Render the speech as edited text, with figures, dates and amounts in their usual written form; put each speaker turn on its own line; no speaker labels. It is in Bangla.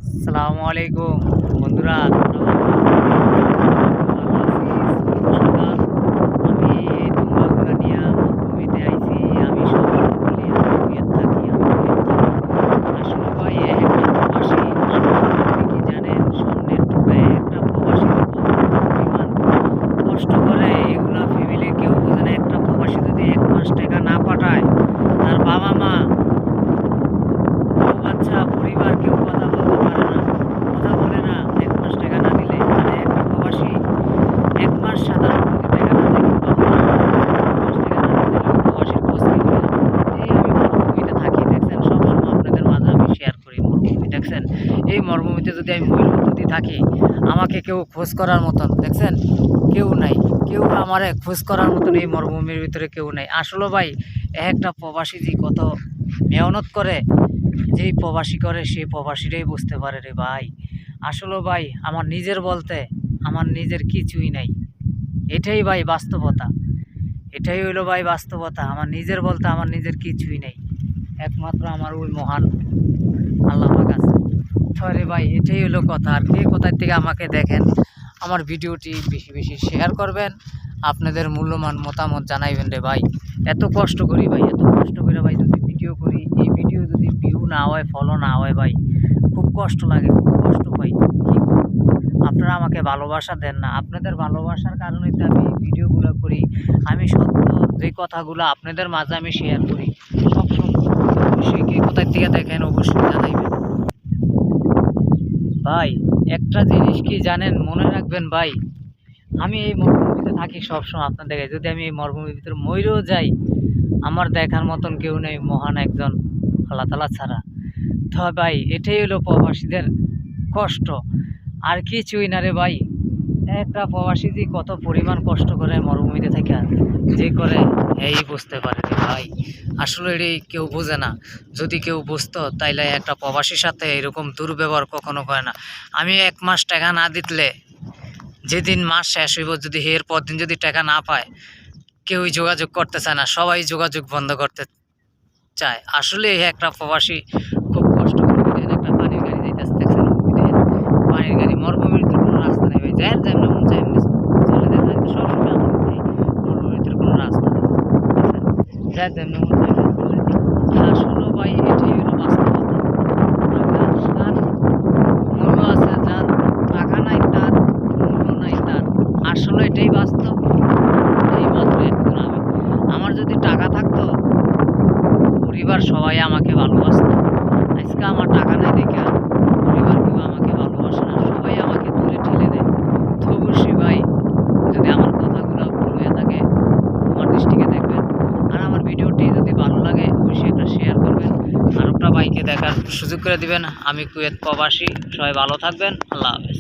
আসসালামু আলাইকুম বন্ধুরা, আমি এই দুম্বাগুলা নিয়ে মরুভূমিতে আইছি। আমি সবসময় বলি আমি কুয়েত থাকি, আমি কুয়েত থাকি। আসলে ভাই একটা প্রবাসী আপনি কি জানেন? স্বর্ণের টোকায় একটা প্রবাসী পরিমাণ কষ্ট করে, এগুলা ফ্যামিলি কেউ বোঝে না। একটা প্রবাসী যদি 1 মাস টাকা না পাঠায়, তার বাবা মা, বউ বাচ্চা, পরিবার কেউ কথা বলতে পারে না, কথা বলে না। 1 মাস টাকা না দিলে, মানে একটা প্রবাসী 1 মাস সাধারণ যদি টাকা না দেয়, কেউ ভালো না। 1 মাস টাকা না দিলে ওই প্রবাসীর খোঁজ কি করে? এই আমি মরুভূমিতে থাকি, দেখছেন, সবসময় আপনাদের মাঝে আমি শেয়ার করি মরুভূমি, দেখছেন। এই মরুভূমিতে যদি আমি মূল পদ্ধতি থাকি, আমাকে কেউ খোঁজ করার মতন, দেখছেন, কেউ নাই। কেউ আমারে খোঁজ করার মতন এই মরুভূমির ভিতরে কেউ নাই। আসলে ভাই একটা প্রবাসী যে কত মেহনত করে, যেই প্রবাসী করে সেই প্রবাসীরাই বুঝতে পারে রে ভাই। আসলে ভাই আমার নিজের বলতে আমার নিজের কিছুই নাই। এটাই ভাই বাস্তবতা, এটাই হইলো ভাই বাস্তবতা। আমার নিজের বলতে আমার নিজের কিছুই নেই, একমাত্র আমার ওই মহান আল্লাহ পাক আছে। সরি ভাই, এটাই হলো কথা। আর কে কোথায় থেকে আমাকে দেখেন, আমার ভিডিওটি বেশি বেশি শেয়ার করবেন, আপনাদের মূল্যবান মতামত জানাইবেন রে ভাই। এত কষ্ট করি ভাই, এত কষ্ট করে ভাই যদি ভিডিও করি, এই ভিডিও যদি ভিউ না হয়, ফলো না হয় ভাই, খুব কষ্ট লাগে, খুব কষ্ট পাই। কী করব? আপনারা আমাকে ভালোবাসা দেন না। আপনাদের ভালোবাসার কারণে তো আমি এই ভিডিওগুলো করি। আমি সত্য যে কথাগুলো আপনাদের মাঝে আমি শেয়ার করি সবসময়। অবশ্যই কে কোথায় থেকে দেখেন অবশ্যই জানাইবেন ভাই। একটা জিনিস কি জানেন, মনে রাখবেন ভাই, আমি এই মরুভূমিতে থাকি সবসময় আপনাদের কাছে। যদি আমি এই মরুভূমির ভিতরে মরেও যাই, আমার দেখার মতন কেউ নেই মহান একজন আল্লাহ তাআলা ছাড়া। তো ভাই এটাই হলো প্রবাসীদের কষ্ট, আর কিছুই না রে ভাই। একটা প্রবাসী যে কত পরিমাণ কষ্ট করে মরুভূমিতে থেকে যে করে, এই বুঝতে পারে রে ভাই। আসলে এটাই কেউ বোঝে না। যদি কেউ বুঝতো তাইলে একটা প্রবাসীর সাথে এরকম দুর্ব্যবহার কখনো করে না। আমি 1 মাস টাকা না দিতলে, যেদিন মাস শেষ হইব, যদি এর পর দিন যদি টাকা না পায়, কেউই যোগাযোগ করতে চায় না, সবাই যোগাযোগ বন্ধ করতে চায়। আসলে একটা প্রবাসী খুব কষ্ট করে। ওই দেখেন একটা পানির গাড়ি যাইতেছে, দেখছেন? ওই দেখেন পানির গাড়ি। মরুভূমির ভিতরে কোনো রাস্তা নেই ভাই, যার যেমন মন চায় এমনি চলে যায়। আমি তো সবসময় আপনাদের ভাই, মরুভূমির ভিতরে কোনো রাস্তা নেই, দেখছেন? যার যেমন মন চায় এমনি চলে যায়। আসলে ভাই এটাই হলো বাস্তবতা। টাকা মূল্য আছে যার, টাকা নাই তার, মূল্য নাই তার। আসলে এটাই বাস্তব। এই মাত্র একজন আমি, আমার যদি টাকা থাকতো, পরিবার সবাই আমাকে ভালোবাসতো। আজকে আমার টাকা নাই দেখে পরিবার কেউ আমাকে ভালোবাসে না, সবাই আমাকে দূরে ঠেলে দেয়। তো অবশ্যই ভাই, যদি আমার কথাগুলো ভুল হয়ে থাকে আমার দৃষ্টিকে দেখবেন। আর আমার ভিডিওটি যদি ভালো লাগে অবশ্যই একটা শেয়ার করবেন, আর একটা ভাইকে দেখার সুযোগ করে দিবেন। আমি কুয়েত প্রবাসী, সবাই ভালো থাকবেন। আল্লাহ হাফেজ।